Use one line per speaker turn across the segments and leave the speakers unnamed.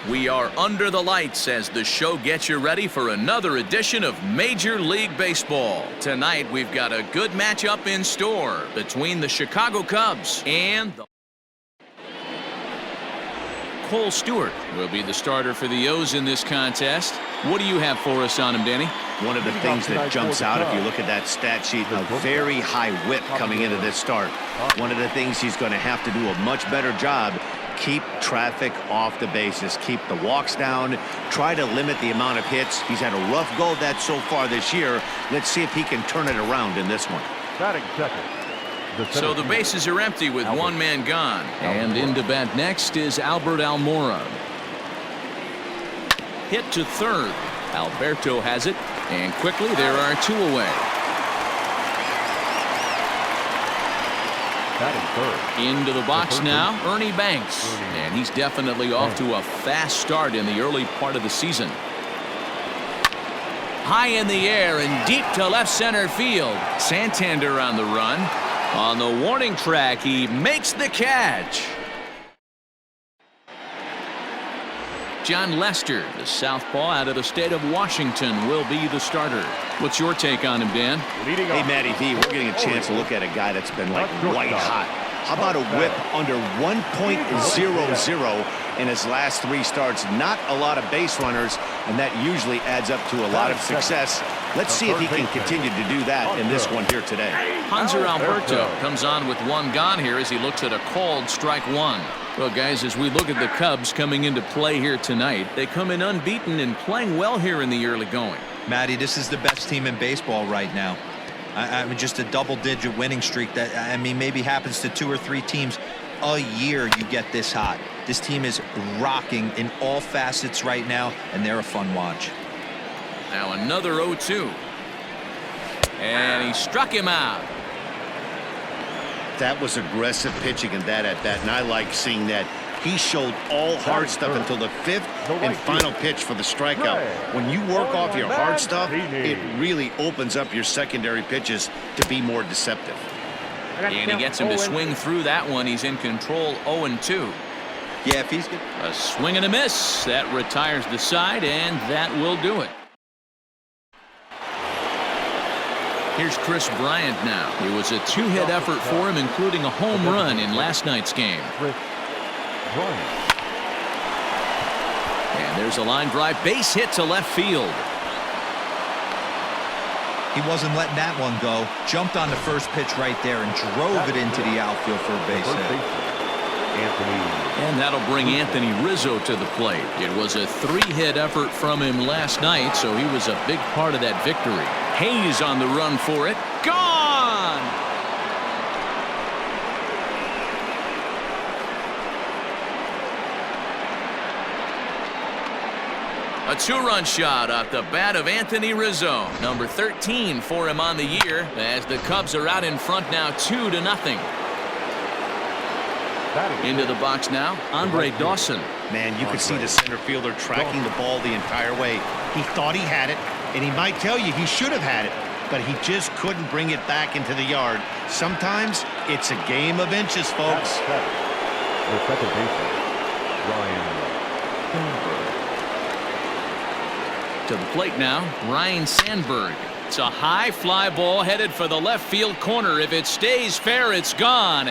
We are under the lights as the show gets you ready for another edition of Major League Baseball. Tonight, we've got a good matchup in store between the Chicago Cubs and the Cole Stewart will be the starter for the O's in this contest. What do you have for us on him, Danny?
One of the things that jumps out if you look at that stat sheet, a very high whip coming into this start. One of the things he's going to have to do a much better job, keep traffic off the bases, keep the walks down, try to limit the amount of hits. He's had a rough go of that so far this year. Let's see if he can turn it around in this one.
Batting second.
So the bases are empty with one man gone. And into bat next is Albert Almora. Hit to third. Alberto has it. And quickly there are two away. Into the box now, Ernie Banks. And he's definitely off to a fast start in the early part of the season. High in the air and deep to left center field. Santander on the run. On the warning track, he makes the catch. John Lester, the southpaw out of the state of Washington, will be the starter. What's your take on him, Dan?
Hey, Matty V, we're getting a chance to look at a guy that's been like white hot. How about a whip under 1.00 in his last 3 starts? Not a lot of base runners, and that usually adds up to a lot of success. Let's see if he can continue to do that in this one here today.
Hanser Alberto comes on with one gone here as he looks at a called strike one. Well, guys, as we look at the Cubs coming into play here tonight, they come in unbeaten and playing well here in the early going.
Matty, this is the best team in baseball right now. I mean, just a double-digit winning streak that, I mean, maybe happens to 2 or 3 teams a year you get this hot. This team is rocking in all facets right now, and they're a fun watch.
Now another 0-2. And he struck him out.
That was aggressive pitching in that at bat, and I like seeing that. He showed all hard stuff until the 5th and final pitch for the strikeout. When you work off your hard stuff, it really opens up your secondary pitches to be more deceptive.
And he gets him to swing through that one. He's in control 0-2.
Yeah, if he's good.
A swing and a miss. That retires the side, and that will do it. Here's Chris Bryant now. It was a 2-hit effort for him, including a home run in last night's game. And there's a line drive base hit to left field.
He wasn't letting that one go. Jumped on the first pitch right there and drove it into the outfield for a base hit.
And that'll bring Anthony Rizzo to the plate. It was a 3-hit effort from him last night, so he was a big part of that victory. Hayes on the run for it. Gone! A 2-run shot off the bat of Anthony Rizzo. Number 13 for him on the year as the Cubs are out in front now 2-0. Into the box now, Andre Dawson.
Man, you could see the center fielder tracking the ball the entire way. He thought he had it, and he might tell you he should have had it, but he just couldn't bring it back into the yard. Sometimes it's a game of inches, folks.
The second baseman, Ryan.
To the plate now, Ryan Sandberg. It's a high fly ball headed for the left field corner. If it stays fair, it's gone.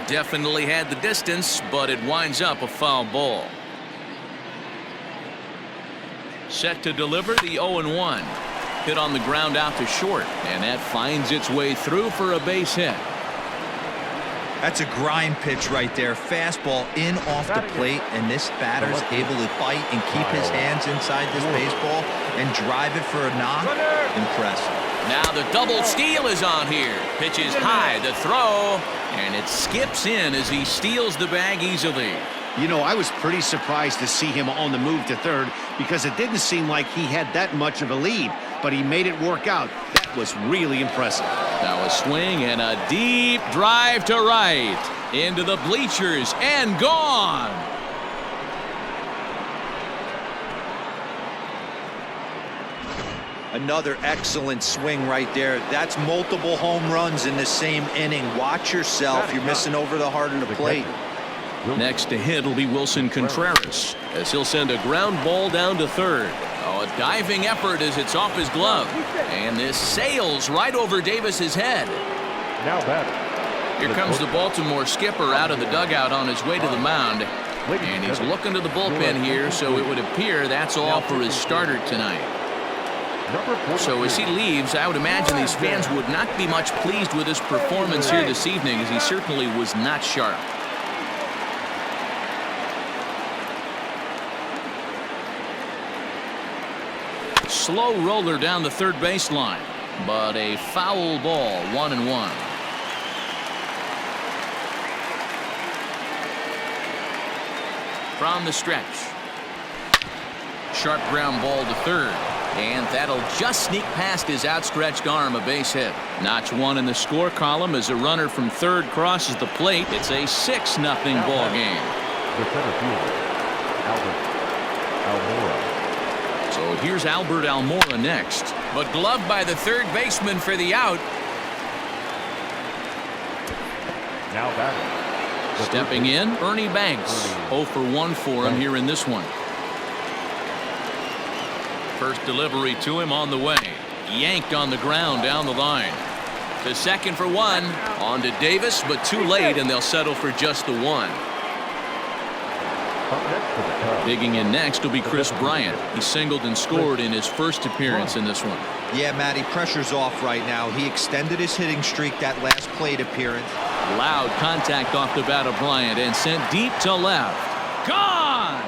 Definitely had the distance, but it winds up a foul ball. Set to deliver the 0-1. Hit on the ground out to short, and that finds its way through for a base hit.
That's a grind pitch right there. Fastball in off the plate, and this batter's able to bite and keep his hands inside this baseball and drive it for a knock. Impressive.
Now the double steal is on here. Pitch is high, the throw, and it skips in as he steals the bag easily.
You know, I was pretty surprised to see him on the move to third because it didn't seem like he had that much of a lead, but he made it work out. That was really impressive.
Now a swing and a deep drive to right into the bleachers and gone.
Another excellent swing right there. That's multiple home runs in the same inning. Watch yourself. You're missing over the heart of the plate.
Next to hit will be Wilson Contreras, as he'll send a ground ball down to third. Oh, a diving effort as it's off his glove. And this sails right over Davis's head.
Now batting.
Here comes the Baltimore skipper out of the dugout on his way to the mound. And he's looking to the bullpen here, so it would appear that's all for his starter tonight. So as he leaves, I would imagine these fans would not be much pleased with his performance here this evening, as he certainly was not sharp. Slow roller down the third baseline, but a foul ball, 1-1. From the stretch. Sharp ground ball to third. And that'll just sneak past his outstretched arm, a base hit. Notch 1 in the score column as a runner from third crosses the plate. It's a 6-0 ball game.
The center fielder, Albert Almora.
So here's Albert Almora next. But gloved by the third baseman for the out.
Now batting.
Stepping in, Ernie Banks. 0 for 1 for him here in this one. First delivery to him on the way. Yanked on the ground down the line. To second for 1. On to Davis, but too late, and they'll settle for just the 1. Digging in next will be Chris Bryant. He singled and scored in his first appearance in this one.
Yeah, Matty, pressure's off right now. He extended his hitting streak that last plate appearance.
Loud contact off the bat of Bryant and sent deep to left. Gone!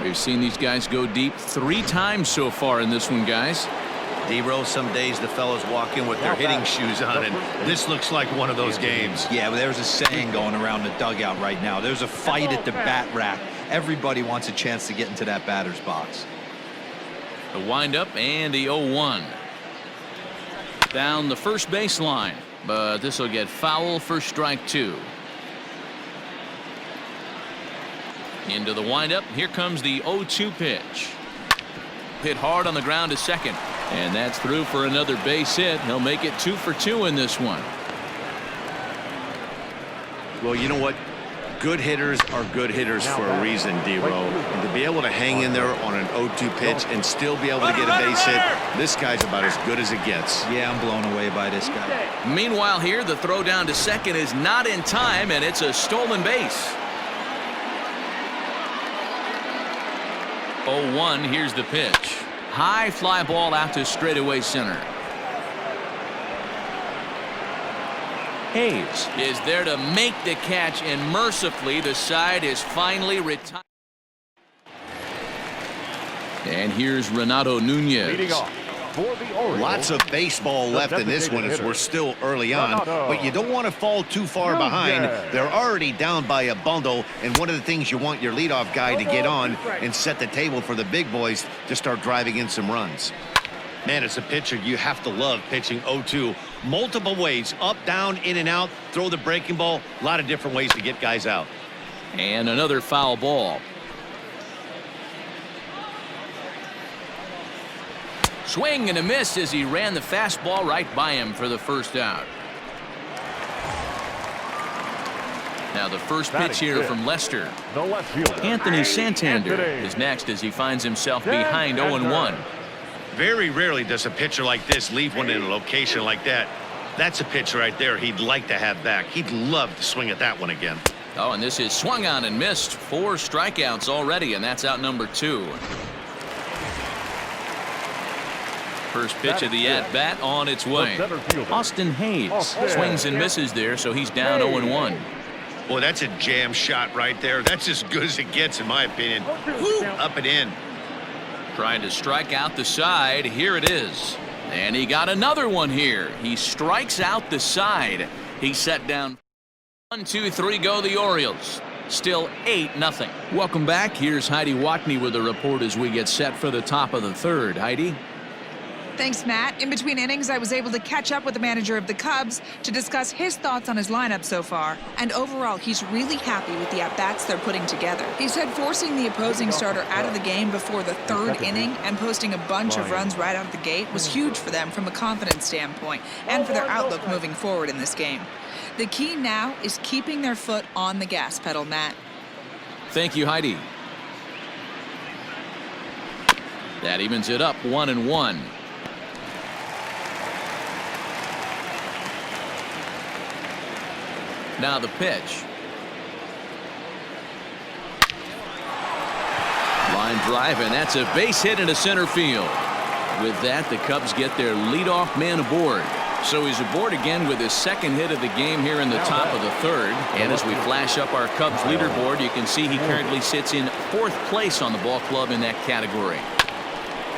We've seen these guys go deep 3 times so far in this one, guys.
D-Rose, some days the fellas walk in with their hitting shoes on, and this looks like one of those games.
Yeah, well, there's a saying going around the dugout right now. There's a fight at the bat rack. Everybody wants a chance to get into that batter's box.
The windup and the 0-1. Down the first baseline, but this will get foul for strike 2. Into the windup. Here comes the 0-2 pitch. Hit hard on the ground to second. And that's through for another base hit. He'll make it 2 for 2 in this one.
Well, you know what? Good hitters are good hitters for a reason, D-Ro. And to be able to hang in there on an 0-2 pitch and still be able to get a base hit, this guy's about as good as it gets.
Yeah, I'm blown away by this guy.
Meanwhile here, the throw down to second is not in time, and it's a stolen base. 0-1, here's the pitch. High fly ball out to straightaway center. Hayes is there to make the catch, and mercifully the side is finally retired. And here's Renato Nunez.
Leading off for the Orioles.
Lots of baseball left in this one as we're still early on, but you don't want to fall too far behind. They're already down by a bundle, and one of the things you want your leadoff guy to get on and set the table for the big boys to start driving in some runs. Man, as a pitcher, you have to love pitching 0-2. Multiple ways, up, down, in and out, throw the breaking ball. A lot of different ways to get guys out.
And another foul ball. Swing and a miss as he ran the fastball right by him for the first out. Now the first pitch here from Lester.
The left fielder,
Anthony Santander
Anthony.
is next as he finds himself behind 0-1.
Very rarely does a pitcher like this leave one in a location like that. That's a pitch right there he'd like to have back. He'd love to swing at that one again.
Oh, and this is swung on and missed. 4 strikeouts already, and that's out number 2. First pitch of the at-bat on its way. Austin Hayes swings and misses there, so he's down 0-1.
Boy, that's a jam shot right there. That's as good as it gets, in my opinion. Woo, up and in.
Trying to strike out the side. Here it is. And he got another one here. He strikes out the side. He's set down. 1, 2, 3 go the Orioles. Still 8-0. Welcome back. Here's Heidi Watney with a report as we get set for the top of the third. Heidi?
Thanks, Matt. In between innings, I was able to catch up with the manager of the Cubs to discuss his thoughts on his lineup so far. And overall, he's really happy with the at-bats they're putting together. He said forcing the opposing starter out of the game before the third inning and posting a bunch of runs right out of the gate was huge for them from a confidence standpoint and for their outlook moving forward in this game. The key now is keeping their foot on the gas pedal, Matt.
Thank you, Heidi. That evens it up 1-1. Now the pitch. Line drive, and that's a base hit into center field. With that, the Cubs get their leadoff man aboard. So he's aboard again with his second hit of the game here in the top of the third. And as we flash up our Cubs leaderboard, you can see he currently sits in 4th place on the ball club in that category.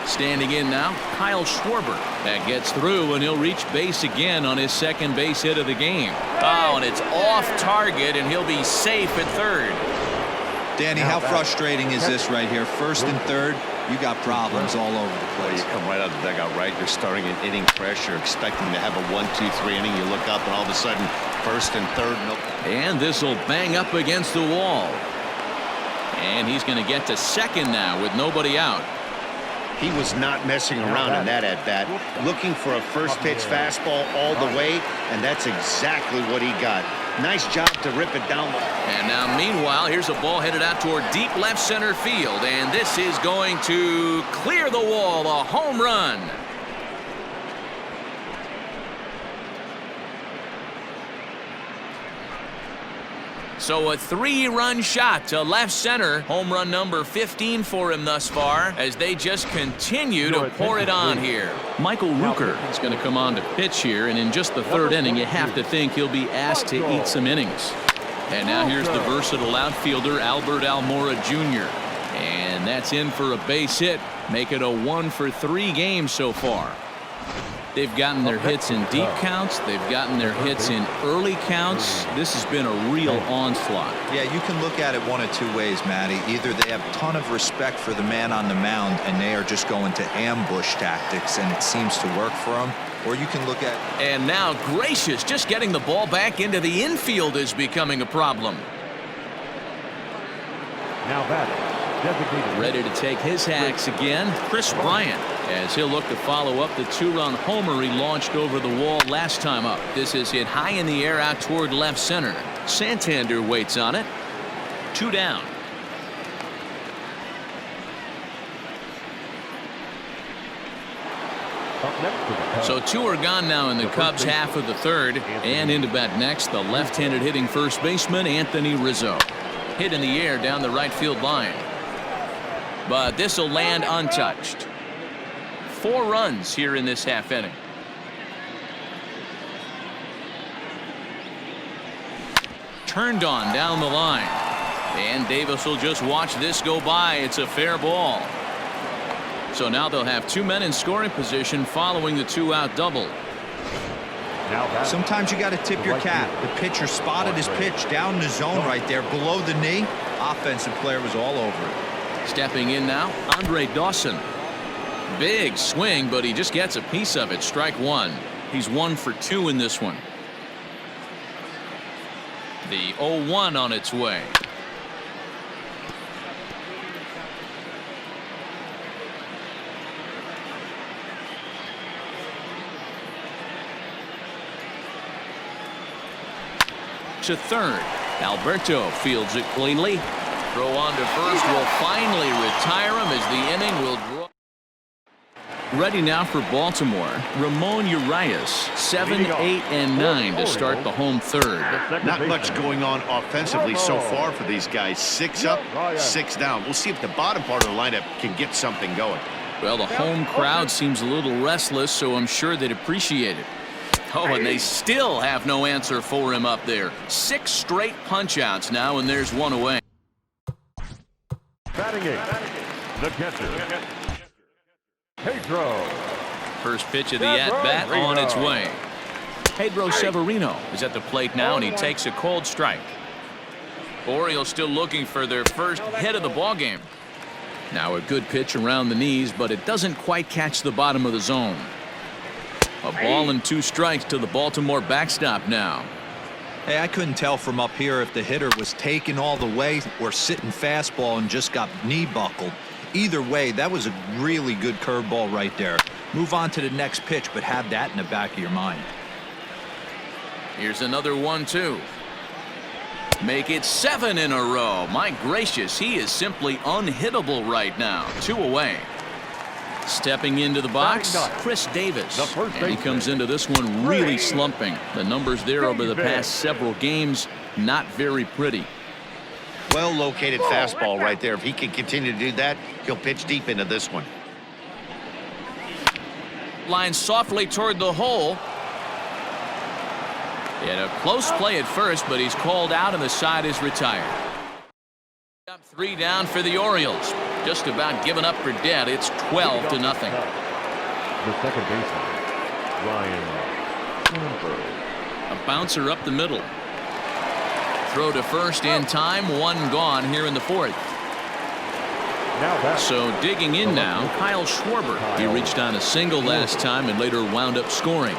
Standing in now, Kyle Schwarber. That gets through, and he'll reach base again on his second base hit of the game. Oh, and it's off target, and he'll be safe at third.
Danny, how frustrating is this right here? First and third, you got problems all over the place.
You come right out of the dugout, right? You're starting an inning fresh. You're expecting to have a 1-2-3 inning. You look up, and all of a sudden, first and third. Nope.
And this will bang up against the wall. And he's going to get to second now with nobody out.
He was not messing around in that at-bat, looking for a first-pitch fastball all the way, and that's exactly what he got. Nice job to rip it down.
And now, meanwhile, here's a ball headed out toward deep left center field, and this is going to clear the wall, a home run. So a 3-run shot to left center. Home run number 15 for him thus far as they just continue to pour it on here. Michael Rooker is going to come on to pitch here, and in just the third inning, you have to think he'll be asked to eat some innings. And now here's the versatile outfielder, Albert Almora Jr. And that's in for a base hit. Make it a 1-for-3 game so far. They've gotten their hits in deep counts. They've gotten their hits in early counts. This has been a real onslaught.
Yeah, you can look at it one of two ways, Matty. Either they have a ton of respect for the man on the mound and they are just going to ambush tactics and it seems to work for them, or you can look at...
And now, gracious, just getting the ball back into the infield is becoming a problem.
Now batting,
ready to take his hacks again, Chris Bryant, as he'll look to follow up the 2-run homer he launched over the wall last time up. This is hit high in the air out toward left center. Santander waits on it. 2 down. So 2 are gone now in the Cubs half of the third, and into bat next, the left-handed hitting first baseman Anthony Rizzo. Hit in the air down the right field line. But this will land untouched. 4 runs here in this half inning. Turned on down the line. And Davis will just watch this go by. It's a fair ball. So now they'll have 2 men in scoring position following the 2-out double.
Sometimes you got to tip your cap. The pitcher spotted his pitch down the zone right there below the knee. Offensive player was all over it.
Stepping in now, Andre Dawson. Big swing, but he just gets a piece of it. Strike 1. He's 1 for 2 in this one. The 0-1 on its way. To third. Alberto fields it cleanly. Throw on to first will finally retire him as the inning will draw. Ready now for Baltimore, Ramon Urias, 7, 8, and 9 to start the home third.
Not much going on offensively so far for these guys. 6 up, 6 down. We'll see if the bottom part of the lineup can get something going.
Well, the home crowd seems a little restless, so I'm sure they'd appreciate it. Oh, and they still have no answer for him up there. 6 straight punch-outs now, and there's 1 away.
Batting 8, the catcher, Pedro.
First pitch of the at-bat on its way. Pedro Severino is at the plate now, and he takes a cold strike. Orioles still looking for their first hit of the ballgame. Now a good pitch around the knees, but it doesn't quite catch the bottom of the zone. A ball and 2 strikes to the Baltimore backstop now.
Hey, I couldn't tell from up here if the hitter was taken all the way or sitting fastball and just got knee buckled. Either way, that was a really good curveball right there. Move on to the next pitch, but have that in the back of your mind.
Here's another 1-2. Make it 7 in a row. My gracious, he is simply unhittable right now. 2 away. Stepping into the box, Chris Davis. And he comes into this one really slumping. The numbers there over the past several games, not very pretty.
Well located fastball right there. If he can continue to do that, he'll pitch deep into this one.
Line softly toward the hole. And a close play at first, but he's called out and the side is retired. Up 3 down for the Orioles. Just about given up for dead. It's 12-0.
The second baseman, Ryan Sandberg.
A bouncer up the middle. Throw to first in time. 1 gone here in the 4th.
Now back.
So digging in now, Kyle Schwarber. He reached on a single last time and later wound up scoring.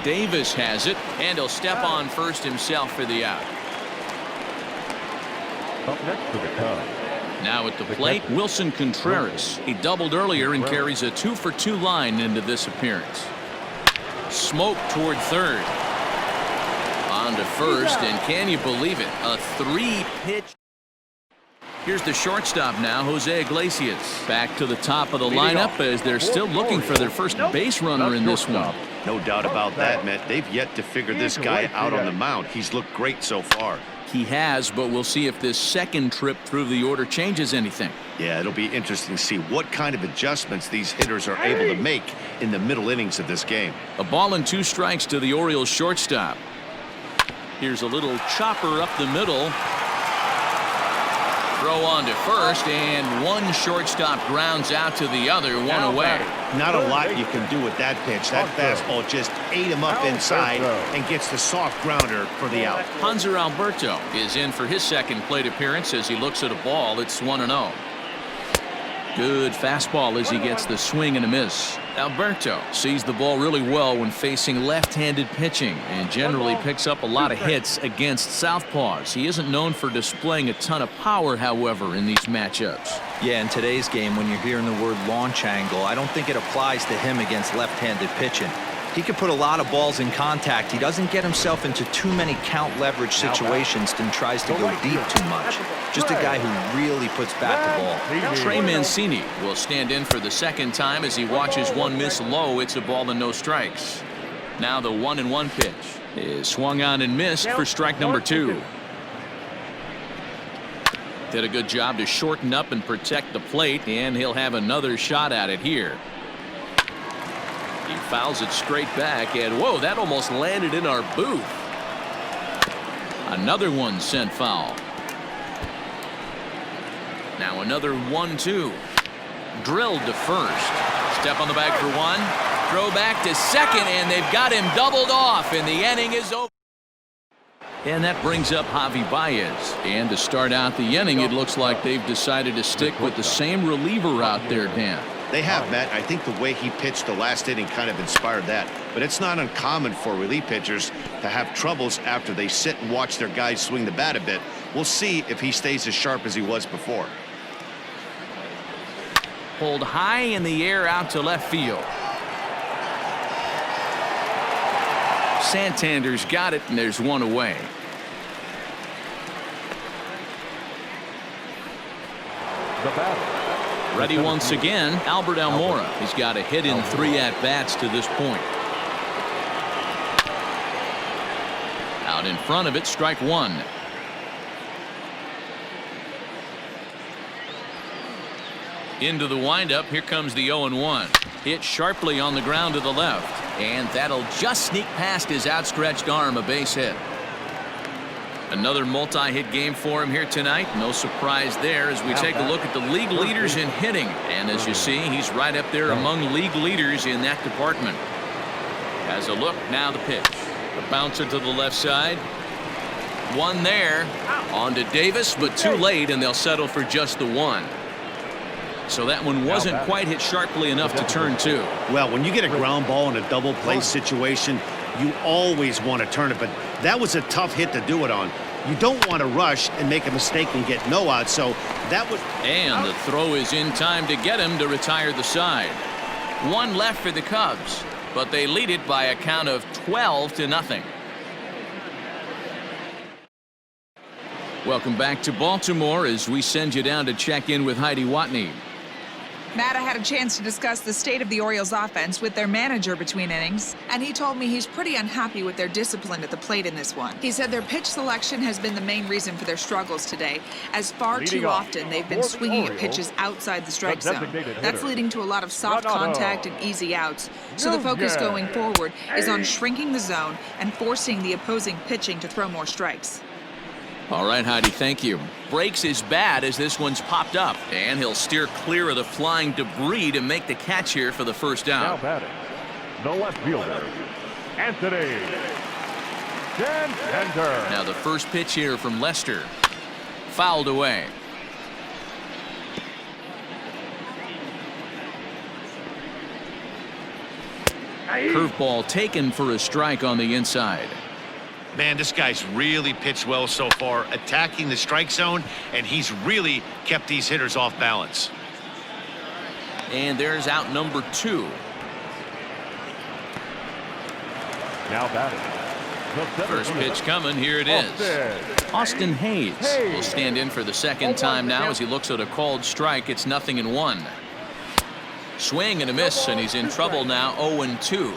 Davis has it, and he'll step on first himself for the out.
Up next for the Cubs.
Now at the plate, Wilson Contreras. He doubled earlier and carries a 2-for-2 line into this appearance. Smoke toward third. On to first, and can you believe it? A 3-pitch. Here's the shortstop now, Jose Iglesias. Back to the top of the lineup as they're still looking for their first base runner in this one.
No doubt about that, Matt. They've yet to figure this guy out on the mound. He's looked great so far.
He has, but we'll see if this second trip through the order changes anything.
Yeah, it'll be interesting to see what kind of adjustments these hitters are able to make in the middle innings of this game.
A ball and 2 strikes to the Orioles shortstop. Here's a little chopper up the middle. Throw on to first, and 1 shortstop grounds out to the other, 1 away.
Not a lot you can do with that pitch. That fastball just ate him up inside and gets the soft grounder for the out.
Hanser Alberto is in for his second plate appearance as he looks at a ball. It's 1-0. Good fastball as he gets the swing and a miss. Alberto sees the ball really well when facing left-handed pitching and generally picks up a lot of hits against southpaws. He isn't known for displaying a ton of power, however, in these matchups.
Yeah, in today's game, when you're hearing the word launch angle, I don't think it applies to him against left-handed pitching. He can put a lot of balls in contact. He doesn't get himself into too many count leverage situations and tries to go deep too much. Just a guy who really puts bat the ball.
Trey Mancini will stand in for the second time as he watches one miss low. It's a ball and no strikes. Now the 1-1 pitch is swung on and missed for strike number 2. Did a good job to shorten up and protect the plate, and he'll have another shot at it here. He fouls it straight back, and whoa, that almost landed in our booth. Another one sent foul. Now another 1-2. Drilled to first. Step on the bag for 1. Throw back to second, and they've got him doubled off, and the inning is over. And that brings up Javi Baez. And to start out the inning, it looks like they've decided to stick with the same reliever out there, Dan.
They have, Matt. I think the way he pitched the last inning kind of inspired that. But it's not uncommon for relief pitchers to have troubles after they sit and watch their guys swing the bat a bit. We'll see if he stays as sharp as he was before.
Pulled high in the air out to left field. Santander's got it, and there's 1 away.
The batter.
Ready once again, Albert Almora. He's got a hit in 3 at-bats to this point. Out in front of it, strike 1. Into the windup, here comes the 0-1. Hit sharply on the ground to the left, and that'll just sneak past his outstretched arm, a base hit. Another multi-hit game for him here tonight. No surprise there as we take a look at the league leaders in hitting. And as you see, he's right up there among league leaders in that department. As a look, now the pitch. The bouncer to the left side. One there. On to Davis, but too late, and they'll settle for just the one. So that one wasn't quite hit sharply enough to turn two.
Well, when you get a ground ball in a double play situation, you always want to turn it, but that was a tough hit to do it on. You don't want to rush and make a mistake and get no out, so that was...
And the throw is in time to get him to retire the side. One left for the Cubs, but they lead it by a count of 12-0. Welcome back to Baltimore as we send you down to check in with Heidi Watney.
Matt, I had a chance to discuss the state of the Orioles offense with their manager between innings, and he told me he's pretty unhappy with their discipline at the plate in this one. He said their pitch selection has been the main reason for their struggles today, as far too often they've been swinging at pitches outside the strike zone. That's leading to a lot of soft contact and easy outs, so the focus going forward is on shrinking the zone and forcing the opposing pitching to throw more strikes.
All right, Heidi, thank you. Breaks is bad as this one's popped up, and he'll steer clear of the flying debris to make the catch here for the first
Now
out.
batting, the left fielder, Anthony Santander.
Now the first pitch here from Lester. Fouled away. Curveball taken for a strike on the inside.
Man, this guy's really pitched well so far, attacking the strike zone, and he's really kept these hitters off balance.
And there's out number 2.
Now batting, the center
First
fielder,
pitch coming. Here it is. Austin Hayes will stand in for the second time now as he looks at a called strike. It's 0-1. Swing and a miss, and he's in trouble now. 0-2.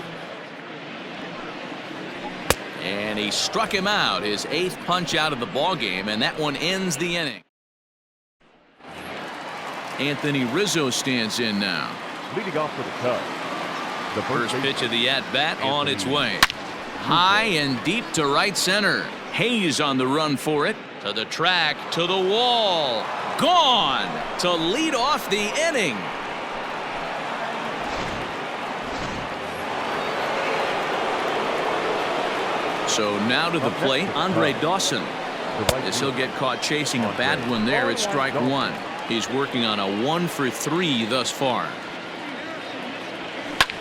And he struck him out, his 8th punch out of the ball game, and that one ends the inning. Anthony Rizzo stands in now.
Leading off for the Cubs, the
First pitch of the at-bat on its way. High and deep to right center. Hayes on the run for it. To the track, to the wall. Gone to lead off the inning. So now to the plate, Andre Dawson. As he'll get caught chasing a bad one there at strike 1. He's working on a 1-for-3 thus far.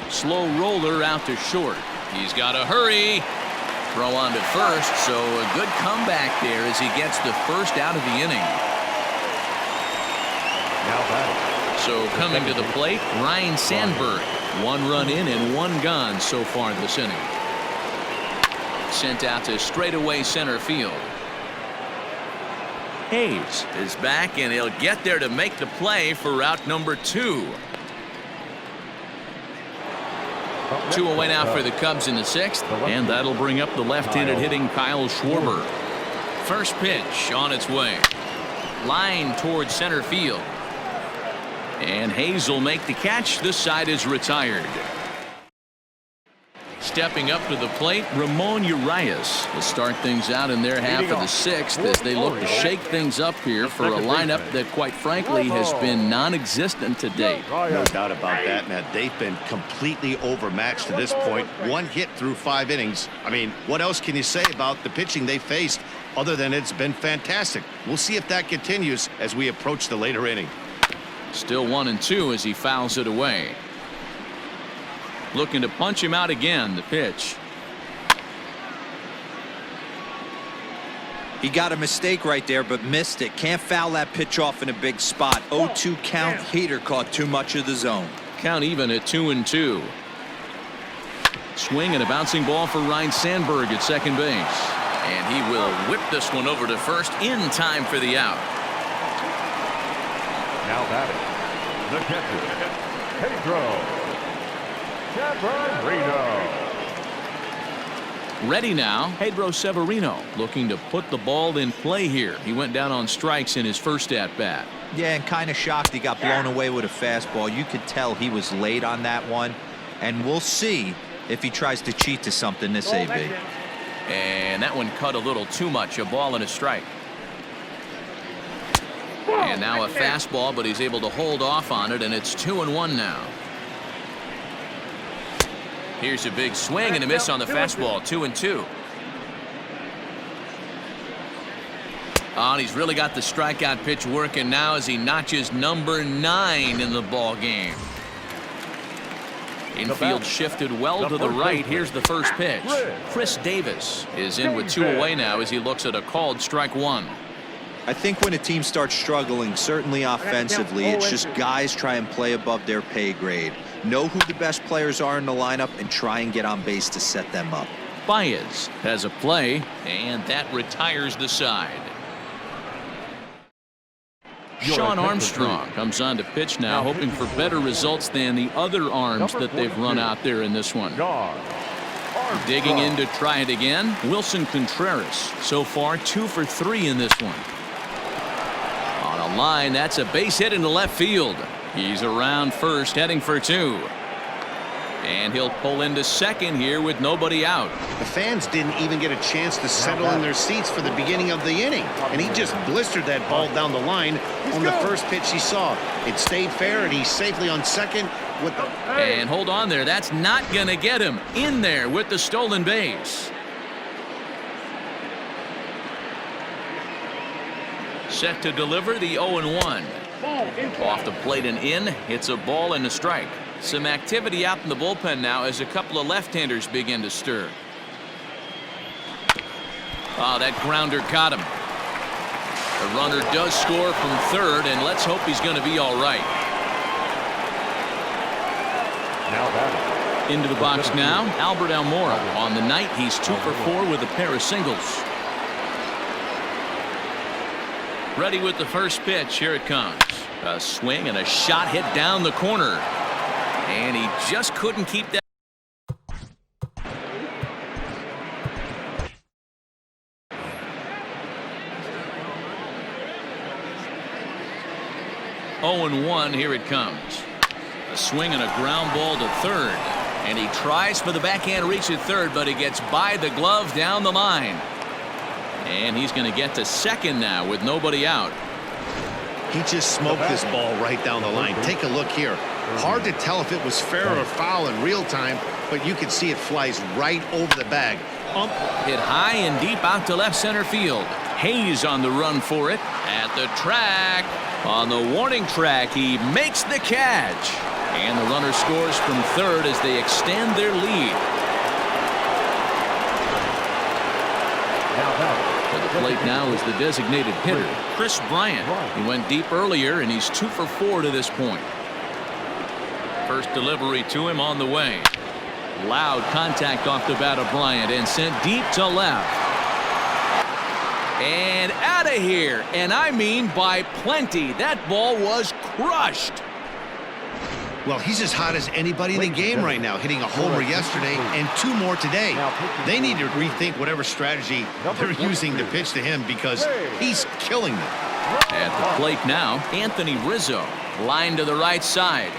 Slow roller out to short. He's got to hurry. Throw on to first, so a good comeback there as he gets the first out of the inning.
Now batting,
So coming to the plate, Ryan Sandberg. 1 run in and 1 gone so far this inning. Sent out to straightaway center field. Hayes is back, and he'll get there to make the play for out number 2. 2 away now for the Cubs in the 6th, and that'll bring up the left-handed hitting Kyle Schwarber. First pitch on its way. Line towards center field. And Hayes will make the catch. This side is retired. Stepping up to the plate, Ramon Urias will start things out in their half of the 6th as they look to shake things up here for a lineup that, quite frankly, has been non-existent to date.
No doubt about that, Matt. They've been completely overmatched to this point. 1 hit through 5 innings. I mean, what else can you say about the pitching they faced other than it's been fantastic? We'll see if that continues as we approach the later inning.
Still 1-2 as he fouls it away. Looking to punch him out again. The pitch.
He got a mistake right there, but missed it. Can't foul that pitch off in a big spot. 0-2 count. Hader caught too much of the zone.
Count even at 2-2. Swing and a bouncing ball for Ryan Sandberg at second base. And he will whip this one over to first in time for the out.
now batting, the catcher, Pedro Severino.
Ready now, Pedro Severino looking to put the ball in play here. He went down on strikes in his first at-bat.
Yeah, and kind of shocked he got blown away with a fastball. You could tell he was late on that one, and we'll see if he tries to cheat to something this AB.
And that one cut a little too much. A ball and a strike. And now a fastball, but he's able to hold off on it, and it's 2-1 now. Here's a big swing and a miss on the fastball. 2-2. Oh, and he's really got the strikeout pitch working now as he notches number 9 in the ball game. Infield shifted well to the right. Here's the first pitch. Chris Davis is in with 2 away now as he looks at a called strike 1.
I think when a team starts struggling, certainly offensively, it's just guys try and play above their pay grade. Know who the best players are in the lineup and try and get on base to set them up.
Baez has a play, and that retires the side. Sean Armstrong comes on to pitch now, hoping for better results than the other arms that they've run out there in this one. Digging in to try it again, Wilson Contreras. So far 2 for 3 in this one. On a line, that's a base hit into left field. He's around first, heading for 2. And he'll pull into second here with nobody out.
The fans didn't even get a chance to settle in their seats for the beginning of the inning, and he just blistered that ball down the line on the first pitch he saw. It stayed fair, and he's safely on second with the...
And hold on there. That's not going to get him in there with the stolen base. Set to deliver the 0-1. Off the plate and in. It's a ball and a strike. Some activity out in the bullpen now as a couple of left-handers begin to stir. Oh, that grounder got him. The runner does score from third, and let's hope he's going to be all right. Into the box now, Albert Almora. On the night, he's 2 for 4 with a pair of singles. Ready with the first pitch. Here it comes. A swing and a shot hit down the corner. And he just couldn't keep that. Oh and 1. Here it comes. A swing and a ground ball to third. And he tries for the backhand reach at third, but he gets by the glove down the line. And he's going to get to second now with nobody out.
He just smoked this ball right down the line. Take a look here. Hard to tell if it was fair or foul in real time, but you can see it flies right over the bag.
Hit high and deep out to left center field. Hayes on the run for it at the track. On the warning track, he makes the catch. And the runner scores from third as they extend their lead. To the plate now is the designated hitter, Chris Bryant. He went deep earlier, and he's 2 for 4 to this point. First delivery to him on the way. Loud contact off the bat of Bryant and sent deep to left. And out of here. And I mean by plenty. That ball was crushed.
Well, he's as hot as anybody in the game right now, hitting a homer yesterday and 2 more today. They need to rethink whatever strategy they're using to pitch to him because he's killing them.
At the plate now, Anthony Rizzo, line to the right side.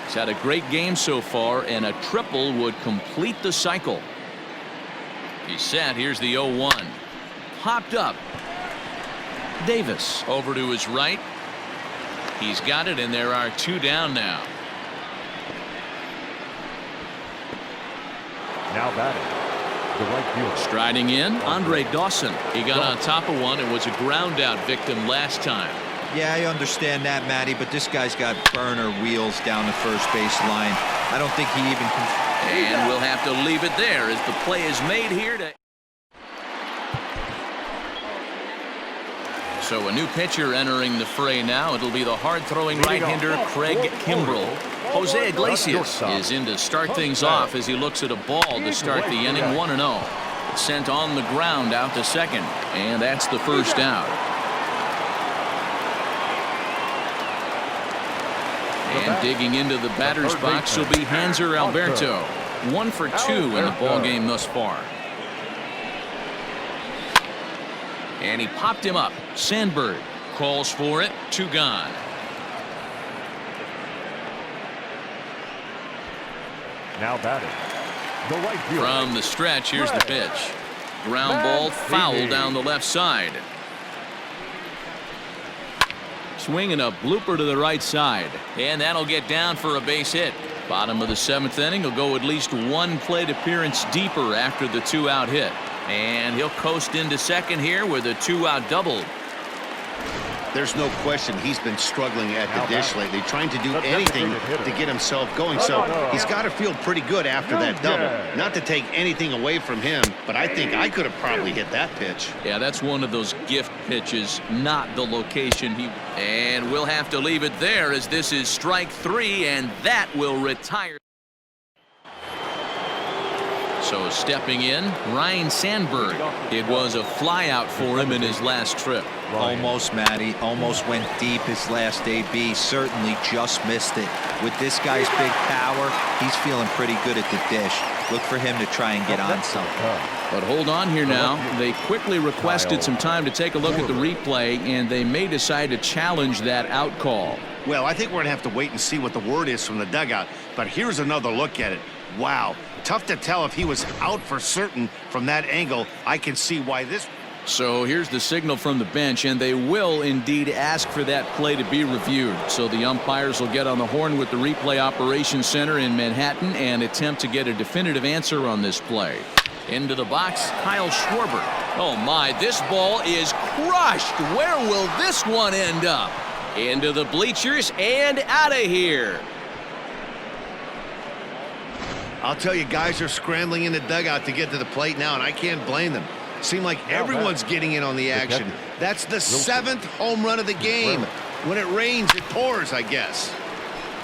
He's had a great game so far, and a triple would complete the cycle. He's set. Here's the 0-1. Popped up. Davis over to his right. He's got it, and there are 2 down now.
Now batting, the right fielder.
Striding in, Andre Dawson. He got on top of one and was a ground out victim last time.
Yeah, I understand that, Matty, but this guy's got burner wheels down the first base line. I don't think he even can.
And we'll have to leave it there as the play is made here to. So a new pitcher entering the fray now. It'll be the hard-throwing right-hander Craig Kimbrell. Jose Iglesias is in to start things off as he looks at a ball to start the inning 1-0. It's sent on the ground out to second, and that's the first out. And digging into the batter's box will be Hanser Alberto. 1 for 2 in the ball game thus far. And he popped him up. Sandberg calls for it. 2 gone.
Now batting, the right fielder.
From the stretch, here's the pitch. Ground ball foul down the left side. Swinging a blooper to the right side. And that'll get down for a base hit. Bottom of the 7th inning. He'll go at least 1 plate appearance deeper after the 2-out hit. And he'll coast into second here with a 2-out double.
There's no question he's been struggling at the dish lately, trying to do anything to get himself going. So he's got to feel pretty good after that double. Not to take anything away from him, but I think I could have probably hit that pitch.
Yeah, that's one of those gift pitches, not the location he... And we'll have to leave it there as this is strike 3, and that will retire. So stepping in, Ryan Sandberg. It was a flyout for him in his last trip.
Almost, Matty. Almost went deep his last AB. Certainly just missed it. With this guy's big power, he's feeling pretty good at the dish. Look for him to try and get on something.
But hold on here now. They quickly requested some time to take a look at the replay, and they may decide to challenge that out call.
Well, I think we're going to have to wait and see what the word is from the dugout. But here's another look at it. Wow. Tough to tell if he was out for certain from that angle. I can see why this...
So here's the signal from the bench, and they will indeed ask for that play to be reviewed. So the umpires will get on the horn with the replay operations center in Manhattan and attempt to get a definitive answer on this play. Into the box, Kyle Schwarber. Oh my, this ball is crushed. Where will this one end up? Into the bleachers and out of here.
I'll tell you, guys are scrambling in the dugout to get to the plate now, and I can't blame them. Seem like everyone's getting in on the action. That's the 7th home run of the game. When it rains, it pours, I guess.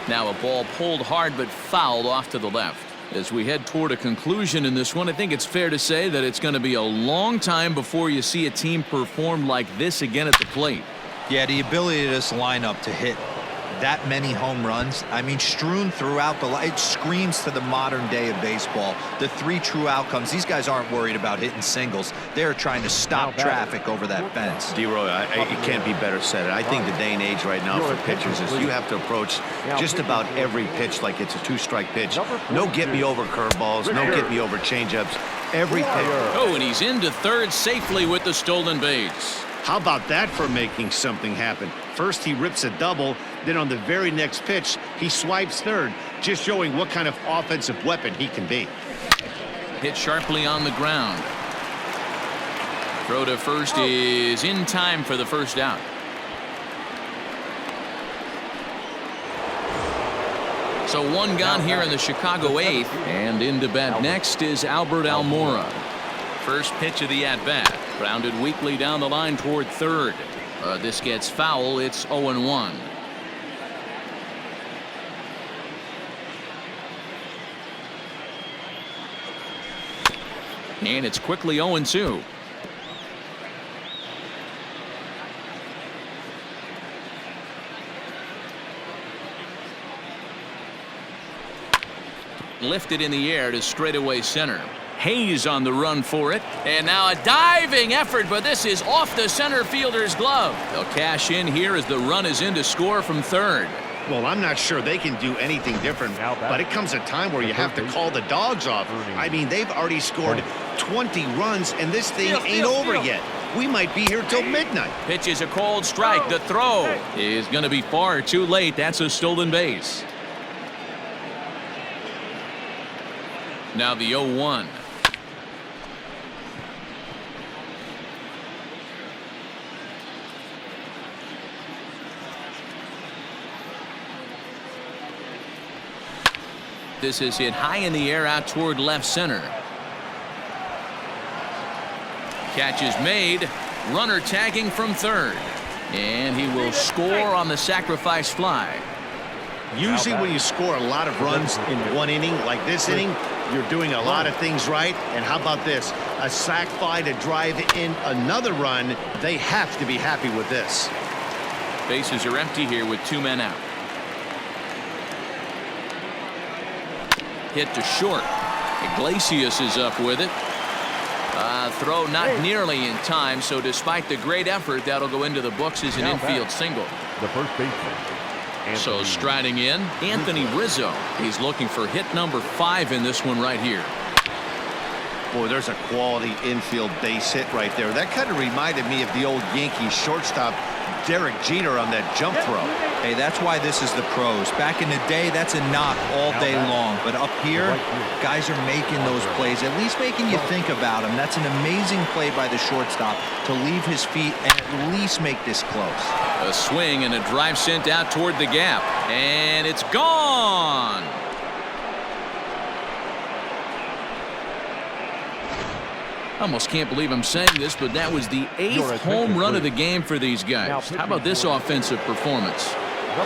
Now a ball pulled hard but fouled off to the left. As we head toward a conclusion in this one, I think it's fair to say that it's going to be a long time before you see a team perform like this again at the plate.
Yeah, the ability of this lineup to hit that many home runs, I mean, strewn throughout the line, it screams to the modern day of baseball. The 3 true outcomes. These guys aren't worried about hitting singles. They're trying to stop traffic over that fence.
D-Roy, it can't be better said. I think the day and age right now for pitchers is you have to approach just about every pitch like it's a 2-strike pitch. No get-me-over curveballs, no get-me-over changeups. Every pitch.
Oh, and he's into third safely with the stolen base.
How about that for making something happen? First, he rips a double. Then on the very next pitch, he swipes third, just showing what kind of offensive weapon he can be.
Hit sharply on the ground. Throw to first is in time for the first out. So one gone here in the Chicago 8th, and in to bat next is Albert Almora. First pitch of the at-bat, grounded weakly down the line toward third. This gets foul. It's 0-1. And it's quickly 0-2. Lifted in the air to straightaway center. Hayes on the run for it. And now a diving effort, but this is off the center fielder's glove. They'll cash in here as the run is in to score from third.
Well, I'm not sure they can do anything different, but it comes a time where you have to call the dogs off. I mean, they've already scored 20 runs, and this thing ain't over yet. We might be here till midnight.
Pitch is a cold strike. The throw is going to be far too late. That's a stolen base. Now the 0-1. This is hit high in the air out toward left center. Catch is made. Runner tagging from third. And he will score on the sacrifice fly.
Usually when you score a lot of runs in one inning, like this inning, you're doing a lot of things right. And how about this? A sac fly to drive in another run. They have to be happy with this.
Bases are empty here with 2 men out. Hit to short. Iglesias is up with it. Throw not nearly in time, so despite the great effort, that'll go into the books as an infield single.
The first baseman.
So striding in, Anthony Rizzo. He's looking for hit number 5 in this one right here.
Boy, there's a quality infield base hit right there. That kind of reminded me of the old Yankees shortstop Derek Jeter on that jump throw.
Hey, that's why this is the pros. Back in the day, that's a knock all day long. But up here, guys are making those plays, at least making you think about them. That's an amazing play by the shortstop to leave his feet and at least make this close.
A swing and a drive sent out toward the gap. And it's gone. Almost can't believe I'm saying this, but that was the 8th home run of the game for these guys. How about this offensive performance?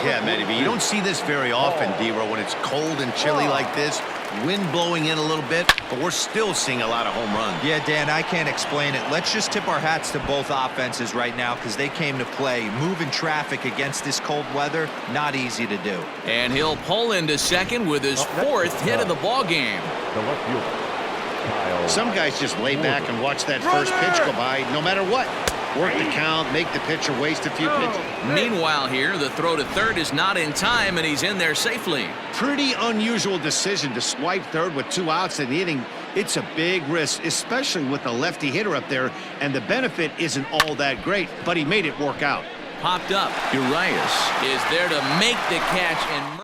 Yeah, Manny, you don't see this very often, D-Row, when it's cold and chilly like this. Wind blowing in a little bit, but we're still seeing a lot of home runs.
Yeah, Dan, I can't explain it. Let's just tip our hats to both offenses right now because they came to play. Moving traffic against this cold weather, not easy to do.
And he'll pull into second with his 4th hit of the ball game.
The left fielder.
Some guys just lay back and watch that first pitch go by no matter what. Work the count, make the pitcher waste a few pitches.
Meanwhile here, the throw to third is not in time, and he's in there safely.
Pretty unusual decision to swipe third with 2 outs in the inning. It's a big risk, especially with the lefty hitter up there, and the benefit isn't all that great, but he made it work out.
Popped up. Urias is there to make the catch, and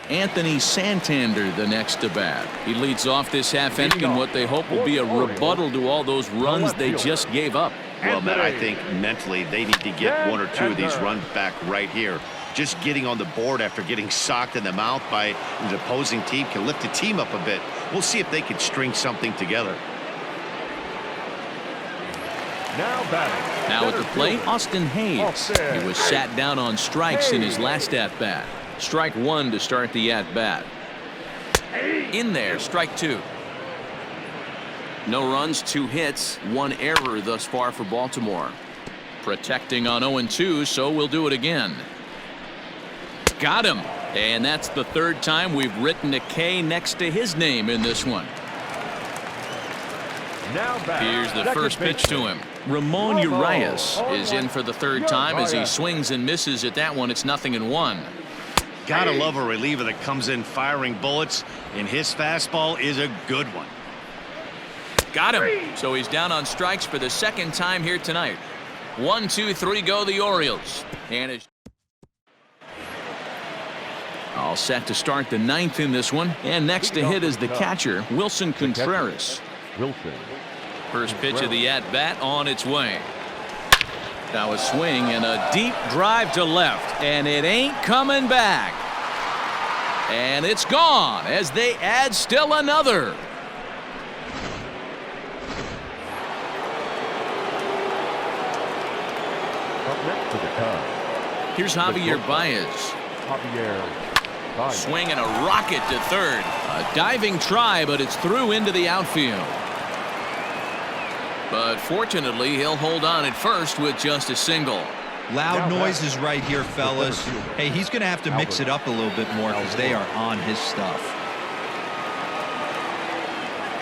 Anthony Santander the next to bat. He leads off this half inning in what they hope will be a rebuttal to all those runs they just gave up.
Well, Matt, I think mentally they need to get 1 or 2 of these runs back right here. Just getting on the board after getting socked in the mouth by the opposing team can lift the team up a bit. We'll see if they can string something together.
Now
at the plate, Austin Hayes. He was sat down on strikes in his last at-bat. Strike 1 to start the at-bat. In there, strike 2. No runs, 2 hits, 1 error thus far for Baltimore. Protecting on 0-2, so we'll do it again. Got him. And that's the 3rd time we've written a K next to his name in this one. Here's the first pitch to him. Ramon Urias is in for the 3rd time as he swings and misses at that one. It's 0-1.
Gotta love a reliever that comes in firing bullets, and his fastball is a good one.
Got him. So he's down on strikes for the 2nd time here tonight. 1, 2, 3 go the Orioles. And it's all set to start the 9th in this one. And next to hit is the catcher, Wilson Contreras. First pitch of the at-bat on its way. Now a swing and a deep drive to left, and it ain't coming back. And it's gone as they add still another. Here's Javier Baez. Swing and a rocket to third. A diving try, but it's through into the outfield. But fortunately, he'll hold on at first with just a single.
Loud noises right here, fellas. Hey, he's going to have to mix it up a little bit more because they are on his stuff.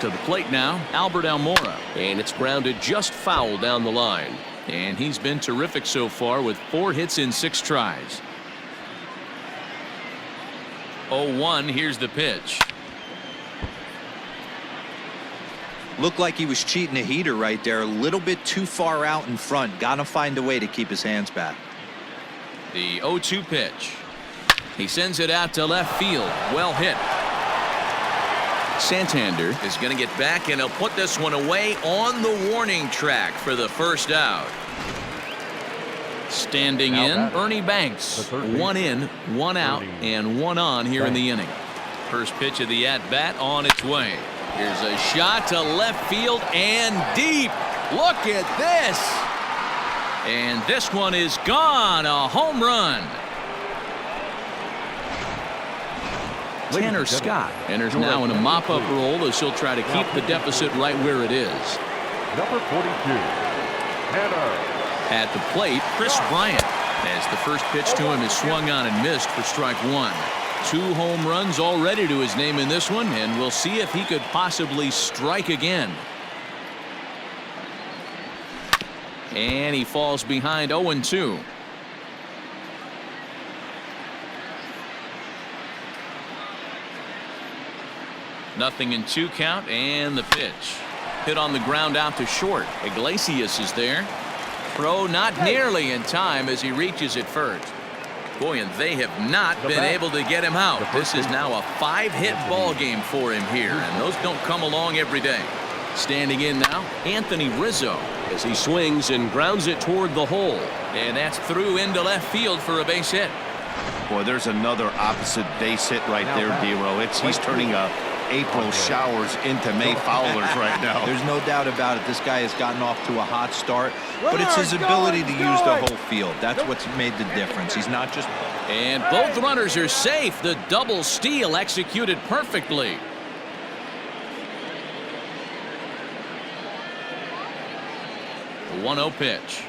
To the plate now, Albert Almora. And it's grounded just foul down the line. And he's been terrific so far with 4 hits in 6 tries. 0-1, here's the pitch.
Looked like he was cheating a heater right there. A little bit too far out in front. Got to find a way to keep his hands back.
The 0-2 pitch. He sends it out to left field. Well hit. Santander is going to get back, and he'll put this one away on the warning track for the first out. Standing in, Ernie Banks. 1 in, 1 out, and 1 on here in the inning. First pitch of the at-bat on its way. Here's a shot to left field and deep. Look at this. And this one is gone. A home run. Tanner Scott enters now in a mop-up role as he'll try to keep the deficit right where it is.
Number 42, Tanner.
At the plate, Chris Bryant, as the first pitch to him is swung on and missed for strike 1. 2 home runs already to his name in this one, and we'll see if he could possibly strike again. And he falls behind 0-2. Nothing in 2 count, and the pitch. Hit on the ground out to short. Iglesias is there. Throw not nearly in time as he reaches it first. Boy, and they have not been able to get him out. This is now a 5-hit ball game for him here, and those don't come along every day. Standing in now, Anthony Rizzo,
as he swings and grounds it toward the hole.
and that's through into left field for a base hit.
Boy, there's another opposite base hit right there, D-Row. He's turning April showers into May foulers right now.
There's no doubt about it. This guy has gotten off to a hot start, but it's his ability to use the whole field. That's what's made the difference. He's not just...
And both runners are safe. The double steal executed perfectly. The 1-0 pitch.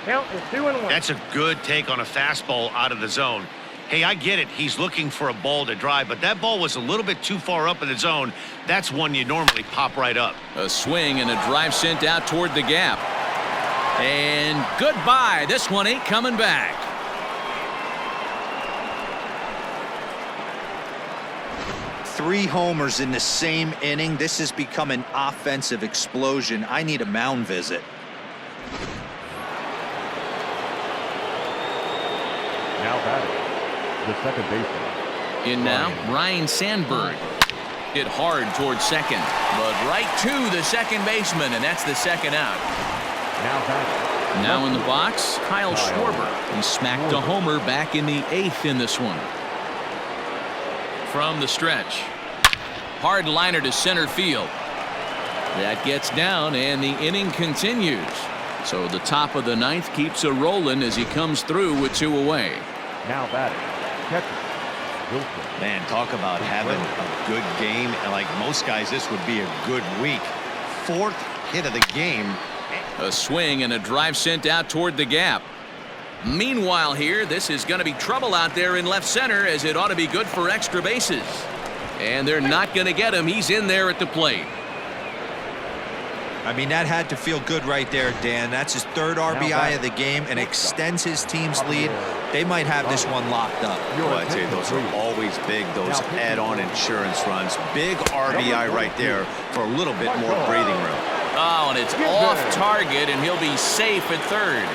Count is 2-1.
That's a good take on a fastball out of the zone. Hey, I get it. He's looking for a ball to drive, but that ball was a little bit too far up in the zone. That's one you normally pop right up.
A swing and a drive sent out toward the gap. And goodbye. This one ain't coming back.
Three homers in the same inning. This has become an offensive explosion. I need a mound visit.
Now batting, the second baseman.
In now, Ryan Sandberg. Hit hard towards second, but right to the second baseman, and that's the second out.
Now batting.
Now in the box, Kyle Schwarber. He smacked a homer back in the 8th in this one. From the stretch. Hard liner to center field. That gets down, and the inning continues. So the top of the 9th keeps a rolling as he comes through with 2 away.
Now batting, catcher, Wilson.
Man, talk about having a good game. And like most guys, this would be a good week. 4th hit of the game.
A swing and a drive sent out toward the gap. Meanwhile here, this is going to be trouble out there in left center, as it ought to be good for extra bases. And they're not going to get him. He's in there at the plate.
I mean, that had to feel good right there, Dan. That's his 3rd RBI of the game and extends his team's lead. They might have this one locked up.
Well, I'd say those are always big, those add-on insurance runs. Big RBI right there for a little bit more breathing room.
Oh, and it's off target, and he'll be safe at 3rd.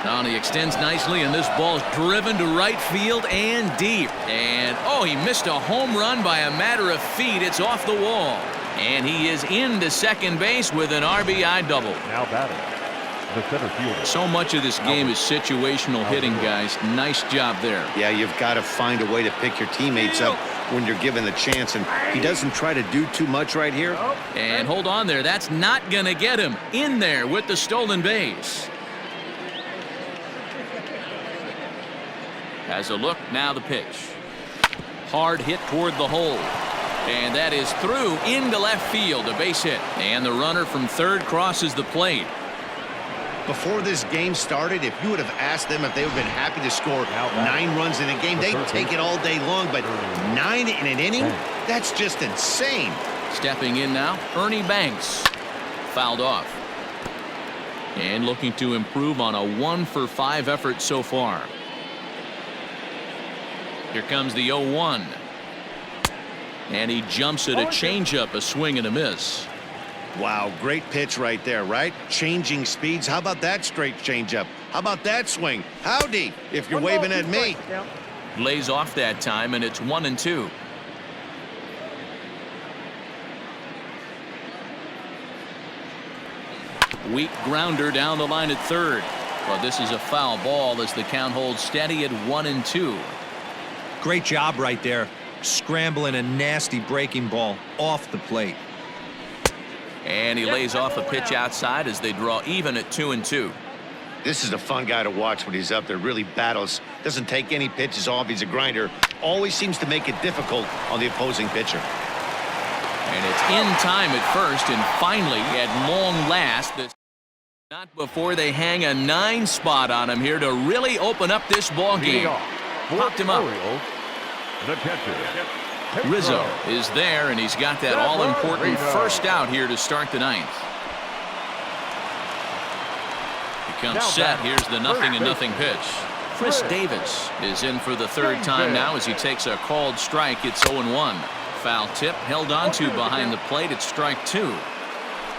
Now he extends nicely, and this ball's driven to right field and deep. And, oh, he missed a home run by a matter of feet. It's off the wall. And he is into second base with an RBI double.
Now batting, the center fielder.
So much of this game is situational hitting, guys. Nice job there.
Yeah, you've got to find a way to pick your teammates up when you're given the chance, and he doesn't try to do too much right here.
And hold on there. That's not going to get him in there with the stolen base. Has a look, now the pitch. Hard hit toward the hole. And that is through into left field, a base hit. And the runner from 3rd crosses the plate.
Before this game started, if you would have asked them if they would have been happy to score 9 runs in a game, they'd take it all day long. But 9 in an inning? That's just insane.
Stepping in now, Ernie Banks. Fouled off. And looking to improve on a 1-for-5 effort so far. Here comes the 0-1. And he jumps at a changeup, a swing and a miss.
Wow, great pitch right there, right? Changing speeds. How about that straight changeup? How about that swing? Howdy, if you're waving at me.
Lays off that time, and it's 1-2. Weak grounder down the line at 3rd. But this is a foul ball as the count holds steady at 1-2.
Great job right there. Scrambling a nasty breaking ball off the plate.
And he lays off a pitch outside as they draw even at 2-2.
This is a fun guy to watch when he's up there. Really battles. Doesn't take any pitches off. He's a grinder. Always seems to make it difficult on the opposing pitcher.
And it's in time at first, and finally, at long last, not before they hang a 9 spot on him here to really open up this ball game. Popped him up.
The catcher,
Rizzo is there, and he's got that all-important first out here to start the ninth. He comes set. Here's the 0-0 pitch. Chris Davis is in for the third time now as he takes a called strike. It's 0-1. Foul tip held onto behind the plate. It's strike 2.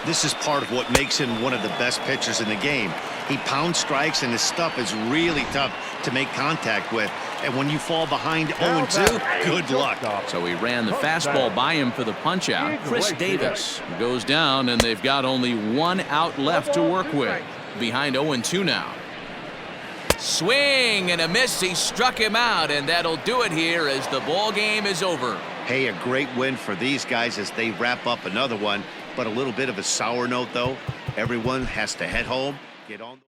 This is part of what makes him one of the best pitchers in the game. He pounds strikes, and his stuff is really tough to make contact with. And when you fall behind 0-2, good luck.
So he ran the fastball by him for the punch out. Chris Davis goes down, and they've got only one out left to work with. Behind 0-2 now. Swing and a miss. He struck him out, and that'll do it here as the ball game is over.
Hey, a great win for these guys as they wrap up another one. But a little bit of a sour note, though. Everyone has to head home, get on.